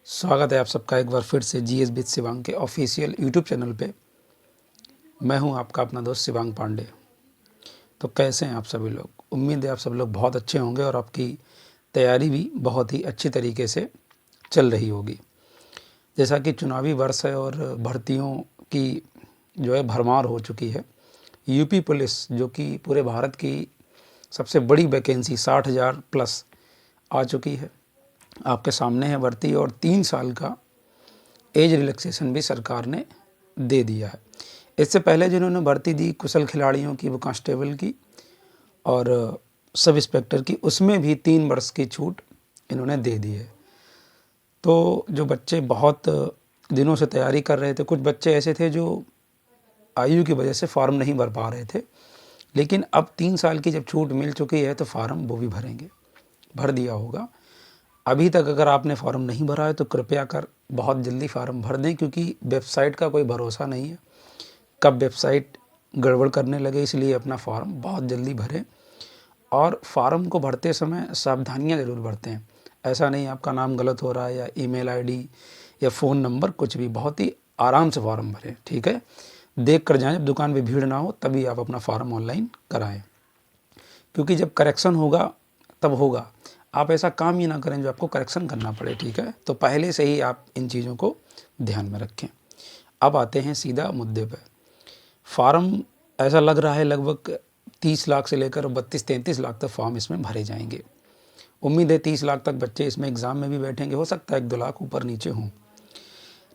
स्वागत है आप सबका एक बार फिर से जीएस विद शिवांग के ऑफिशियल यूट्यूब चैनल पे। मैं हूं आपका अपना दोस्त शिवांग पांडे। तो कैसे हैं आप सभी लोग? उम्मीद है आप सब लोग बहुत अच्छे होंगे और आपकी तैयारी भी बहुत ही अच्छी तरीके से चल रही होगी। जैसा कि चुनावी वर्ष है और भर्तियों की जो है भरमार हो चुकी है। यूपी पुलिस जो कि पूरे भारत की सबसे बड़ी वैकेंसी 60,000 प्लस आ चुकी है, आपके सामने है भर्ती। और 3 साल का एज रिलैक्सेशन भी सरकार ने दे दिया है। इससे पहले जिन्होंने भर्ती दी कुशल खिलाड़ियों की, वो कांस्टेबल की और सब इंस्पेक्टर की, उसमें भी 3 वर्ष की छूट इन्होंने दे दी है। तो जो बच्चे बहुत दिनों से तैयारी कर रहे थे, कुछ बच्चे ऐसे थे जो आयु की वजह से फॉर्म नहीं भर पा रहे थे, लेकिन अब 3 साल की जब छूट मिल चुकी है तो फॉर्म वो भी भरेंगे, भर दिया होगा। अभी तक अगर आपने फॉर्म नहीं भरा है तो कृपया कर बहुत जल्दी फॉर्म भर दें, क्योंकि वेबसाइट का कोई भरोसा नहीं है, कब वेबसाइट गड़बड़ करने लगे। इसलिए अपना फॉर्म बहुत जल्दी भरें और फॉर्म को भरते समय सावधानियां ज़रूर बरतें। ऐसा नहीं आपका नाम गलत हो रहा है या ईमेल आईडी या फ़ोन नंबर, कुछ भी। बहुत ही आराम से फॉर्म भरें, ठीक है। देख कर जाएँ, जब दुकान पे भीड़ ना हो तभी आप अपना फॉर्म ऑनलाइन कराएँ, क्योंकि जब करेक्शन होगा तब होगा। आप ऐसा काम ही ना करें जो आपको करेक्शन करना पड़े, ठीक है। तो पहले से ही आप इन चीज़ों को ध्यान में रखें। अब आते हैं सीधा मुद्दे पर। फार्म ऐसा लग रहा है लगभग 30 लाख से लेकर 32-33 लाख तक फॉर्म इसमें भरे जाएंगे। उम्मीद है 30 लाख तक बच्चे इसमें एग्ज़ाम में भी बैठेंगे। हो सकता है 1-2 लाख ऊपर नीचे हों,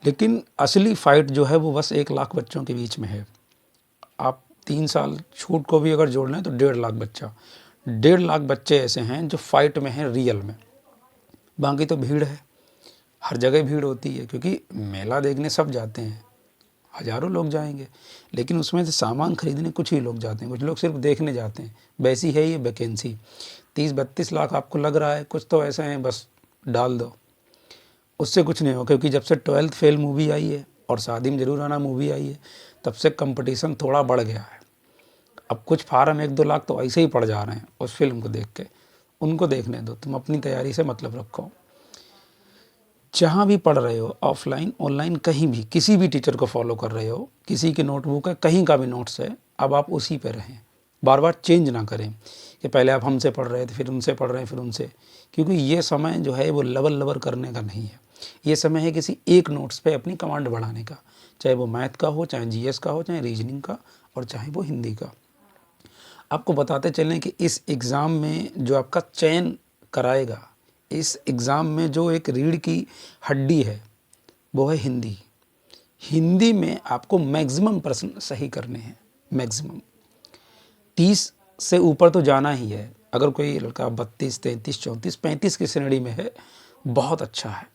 लेकिन असली फ़ाइट जो है वो बस 1 लाख बच्चों के बीच में है। आप 3 साल छूट को भी अगर जोड़ लें तो 1.5 लाख बच्चा, 1.5 लाख बच्चे ऐसे हैं जो फाइट में हैं रियल में। बाकी तो भीड़ है, हर जगह भीड़ होती है, क्योंकि मेला देखने सब जाते हैं, हज़ारों लोग जाएंगे, लेकिन उसमें से सामान खरीदने कुछ ही लोग जाते हैं, कुछ लोग सिर्फ देखने जाते हैं। वैसी है ये वैकेंसी। 30-32 लाख आपको लग रहा है, कुछ तो ऐसे हैं बस डाल दो, उससे कुछ नहीं हो। क्योंकि जब से 12th फेल मूवी आई है और शादी में ज़रूर आना मूवी आई है, तब से कंपटीशन थोड़ा बढ़ गया है। अब कुछ फार्म 1-2 लाख तो ऐसे ही पड़ जा रहे हैं उस फिल्म को देख के, उनको देखने दो, तुम अपनी तैयारी से मतलब रखो। जहाँ भी पढ़ रहे हो, ऑफलाइन ऑनलाइन कहीं भी, किसी भी टीचर को फॉलो कर रहे हो, किसी की नोटबुक है, कहीं का भी नोट्स है, अब आप उसी पे रहें। बार बार चेंज ना करें कि पहले आप हमसे पढ़ रहे थे, फिर उनसे पढ़ रहे हैं, फिर उनसे, क्योंकि ये समय जो है वो लबर लबर करने का नहीं है। ये समय है किसी एक नोट्स पे अपनी कमांड बढ़ाने का, चाहे वो मैथ का हो, चाहे जीएस का हो, चाहे रीजनिंग का, और चाहे वो हिंदी का। आपको बताते चलें कि इस एग्ज़ाम में जो आपका चयन कराएगा, इस एग्ज़ाम में जो एक रीढ़ की हड्डी है वो है हिंदी। हिंदी में आपको मैक्सिमम प्रश्न सही करने हैं, मैक्सिमम 30 से ऊपर तो जाना ही है। अगर कोई लड़का 32, 33, 34, 35 की श्रेणी में है, बहुत अच्छा है।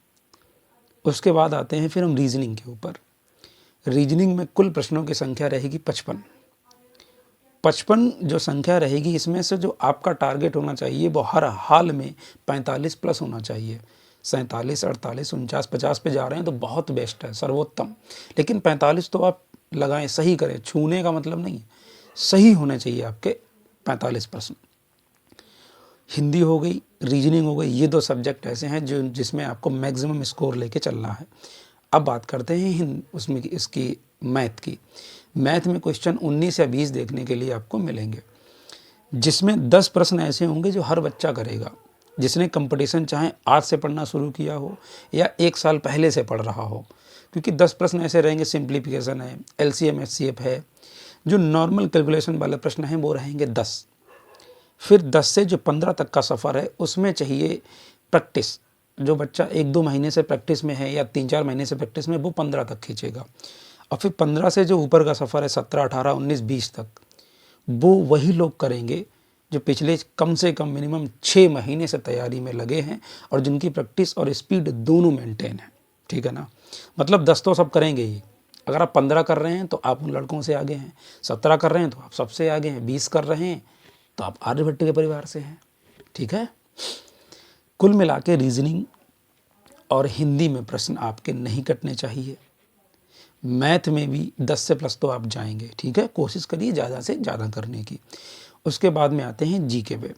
उसके बाद आते हैं फिर हम रीजनिंग के ऊपर। रीजनिंग में कुल प्रश्नों की संख्या रहेगी 55। 55 जो संख्या रहेगी, इसमें से जो आपका टारगेट होना चाहिए वो हर हाल में 45 प्लस होना चाहिए। 47, 48, 49, 50 पे जा रहे हैं तो बहुत बेस्ट है, सर्वोत्तम। लेकिन 45 तो आप लगाएं, सही करें। छूने का मतलब नहीं है, सही होने चाहिए आपके 45 प्रश्न। हिंदी हो गई, रीजनिंग हो गई, ये 2 सब्जेक्ट ऐसे हैं जो जिसमें आपको मैक्सिमम स्कोर लेके चलना है। अब बात करते हैं उसमें इसकी मैथ की। मैथ में क्वेश्चन 19 या 20 देखने के लिए आपको मिलेंगे, जिसमें 10 प्रश्न ऐसे होंगे जो हर बच्चा करेगा, जिसने कंपटीशन चाहे आज से पढ़ना शुरू किया हो या 1 साल पहले से पढ़ रहा हो। क्योंकि 10 प्रश्न ऐसे रहेंगे, सिंप्लीफिकेशन है, एलसीएम एचसीएफ है, जो नॉर्मल कैलकुलेशन वाले प्रश्न हैं वो रहेंगे 10। फिर 10 से जो 15 तक का सफ़र है उसमें चाहिए प्रैक्टिस। जो बच्चा 1-2 महीने से प्रैक्टिस में है या 3-4 महीने से प्रैक्टिस में, वो 15 तक खींचेगा। और फिर 15 से जो ऊपर का सफ़र है 17, 18, 19, 20 तक, वो वही लोग करेंगे जो पिछले कम से कम मिनिमम 6 महीने से तैयारी में लगे हैं और जिनकी प्रैक्टिस और स्पीड दोनों मेंटेन है, ठीक है ना। मतलब 10 तो सब करेंगे ही। अगर आप 15 कर रहे हैं तो आप उन लड़कों से आगे हैं, 17 कर रहे हैं तो आप सबसे आगे हैं, 20 कर रहे हैं तो आप आर्यभट्ट के परिवार से हैं, ठीक है। कुल मिला के रीजनिंग और हिंदी में प्रश्न आपके नहीं कटने चाहिए। मैथ में भी 10 से प्लस तो आप जाएंगे, ठीक है। कोशिश करिए ज़्यादा से ज़्यादा करने की। उसके बाद में आते हैं जीके पे।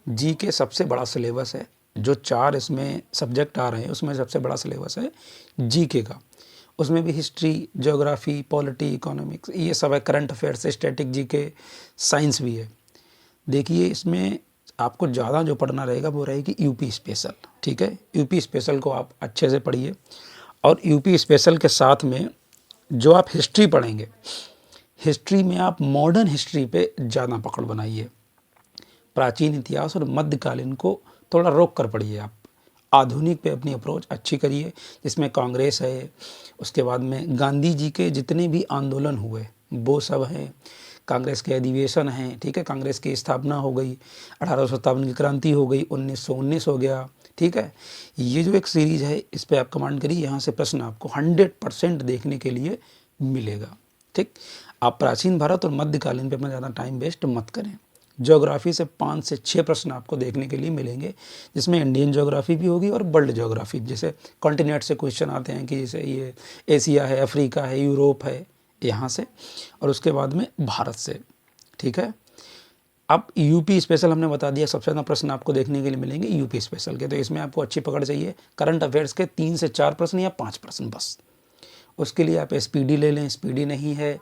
जीके सबसे बड़ा सिलेबस है, जो 4 इसमें सब्जेक्ट आ रहे हैं उसमें सबसे बड़ा सिलेबस है जीके का। उसमें भी हिस्ट्री, ज्योग्राफी, पॉलिटी, इकोनॉमिक्स, ये सब है, current affairs, static GK, science भी है। देखिए इसमें आपको ज़्यादा जो पढ़ना रहेगा वो रहेगी यूपी स्पेशल, ठीक है। यूपी स्पेशल को आप अच्छे से पढ़िए, और यूपी स्पेशल के साथ में जो आप हिस्ट्री पढ़ेंगे, हिस्ट्री में आप मॉडर्न हिस्ट्री पे ज़्यादा पकड़ बनाइए। प्राचीन इतिहास और मध्यकालीन को थोड़ा रोक कर पढ़िए आप। आधुनिक पे अपनी अप्रोच अच्छी करिए, जिसमें कांग्रेस है, उसके बाद में गांधी जी के जितने भी आंदोलन हुए वो सब हैं, कांग्रेस के अधिवेशन हैं, ठीक है। कांग्रेस की स्थापना हो गई, 1857 की क्रांति हो गई, 1919 हो गया, ठीक है। ये जो एक सीरीज़ है इस पर आप कमांड करिए, यहाँ से प्रश्न आपको 100% देखने के लिए मिलेगा, ठीक। आप प्राचीन भारत और मध्यकालीन पे अपना ज़्यादा टाइम वेस्ट मत करें। ज्योग्राफी से 5 से 6 प्रश्न आपको देखने के लिए मिलेंगे, जिसमें इंडियन ज्योग्राफी भी होगी और वर्ल्ड ज्योग्राफी, जैसे कॉन्टिनेंट से क्वेश्चन आते हैं कि जैसे ये एशिया है, अफ्रीका है, यूरोप है, यहाँ से, और उसके बाद में भारत से, ठीक है। अब यूपी स्पेशल हमने बता दिया, सबसे ज़्यादा प्रश्न आपको देखने के लिए मिलेंगे यूपी स्पेशल के। तो इसमें आपको अच्छी पकड़ चाहिए, करंट अफेयर्स के 3 से 4 प्रश्न या 5 प्रश्न बस। उसके लिए आप एसपीडी ले लें, एसपीडी नहीं है,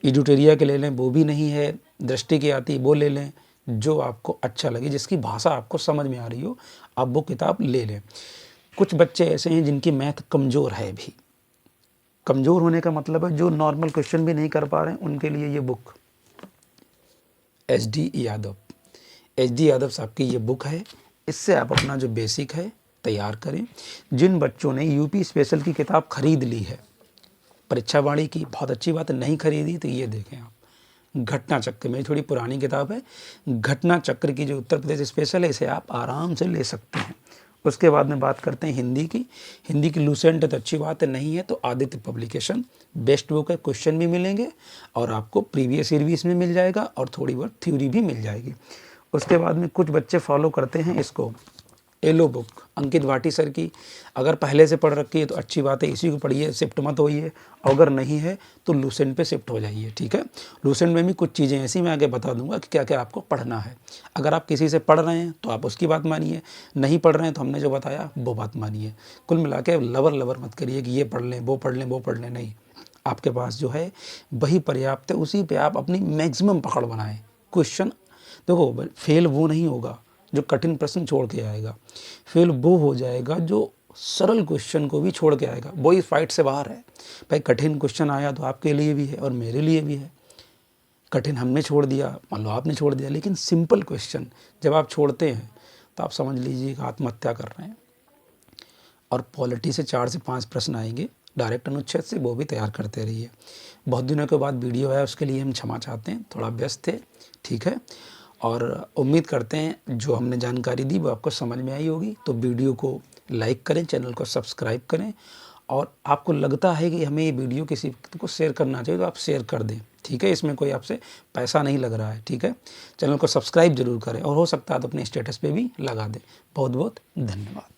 एडिटोरिया के ले लें, वो भी नहीं है, दृष्टि की आती वो ले लें, जो आपको अच्छा लगे, जिसकी भाषा आपको समझ में आ रही हो, आप वो किताब ले लें। कुछ बच्चे ऐसे हैं जिनकी मैथ कमज़ोर है भी, कमज़ोर होने का मतलब है जो नॉर्मल क्वेश्चन भी नहीं कर पा रहे हैं, उनके लिए ये book HD Yadav, HD Yadav साहब की ये बुक है। इससे आप अपना जो बेसिक है तैयार करें। जिन बच्चों ने यूपी स्पेशल की किताब खरीद ली है, परीक्षा वाणी की, बहुत अच्छी बात है, नहीं खरीदी तो ये देखें आप, घटना चक्र, मेरी थोड़ी पुरानी किताब है, घटना चक्र की जो उत्तर प्रदेश स्पेशल है, इसे आप आराम से ले सकते हैं। उसके बाद में बात करते हैं हिंदी की। हिंदी की लूसेंट है तो अच्छी बात है, नहीं है तो आदित्य पब्लिकेशन बेस्ट बुक है, क्वेश्चन भी मिलेंगे और आपको प्रीवियस ईयर भी इसमें मिल जाएगा और थोड़ी बहुत थ्योरी भी मिल जाएगी। उसके बाद में कुछ बच्चे फॉलो करते हैं इसको, एलो बुक अंकित वाटी सर की, अगर पहले से पढ़ रखी है तो अच्छी बात है, इसी को पढ़िए, शिफ्ट मत होइए, अगर नहीं है तो लूसेंट पे शिफ्ट हो जाइए, ठीक है। लूसेंट में भी कुछ चीज़ें ऐसी मैं आगे बता दूंगा कि क्या क्या आपको पढ़ना है। अगर आप किसी से पढ़ रहे हैं तो आप उसकी बात मानिए, नहीं पढ़ रहे हैं तो हमने जो बताया वो बात मानिए। कुल मिला के लवर मत करिए कि ये पढ़ लें, वो पढ़ लें, वो पढ़ लें, नहीं, आपके पास जो है वही पर्याप्त है, उसी पर आप अपनी मैक्सिमम पकड़ बनाएं। क्वेश्चन देखो, फेल वो नहीं होगा जो कठिन प्रश्न छोड़ के आएगा, फेल वो हो जाएगा जो सरल क्वेश्चन को भी छोड़ के आएगा, वही फाइट से बाहर है। भाई कठिन क्वेश्चन आया तो आपके लिए भी है और मेरे लिए भी है, कठिन हमने छोड़ दिया, मान लो आपने छोड़ दिया, लेकिन सिंपल क्वेश्चन जब आप छोड़ते हैं तो आप समझ लीजिए कि आत्महत्या कर रहे हैं। और पॉलिटी से 4 से 5 प्रश्न आएंगे, डायरेक्ट अनुच्छेद से, वो भी तैयार करते रहिए। बहुत दिनों के बाद वीडियो आया, उसके लिए हम क्षमा चाहते हैं, थोड़ा व्यस्त थे, ठीक है। और उम्मीद करते हैं जो हमने जानकारी दी वो आपको समझ में आई होगी। तो वीडियो को लाइक करें, चैनल को सब्सक्राइब करें, और आपको लगता है कि हमें ये वीडियो किसी को शेयर करना चाहिए तो आप शेयर कर दें, ठीक है। इसमें कोई आपसे पैसा नहीं लग रहा है, ठीक है। चैनल को सब्सक्राइब जरूर करें और हो सकता है तो अपने स्टेटस पे भी लगा दें। बहुत बहुत धन्यवाद।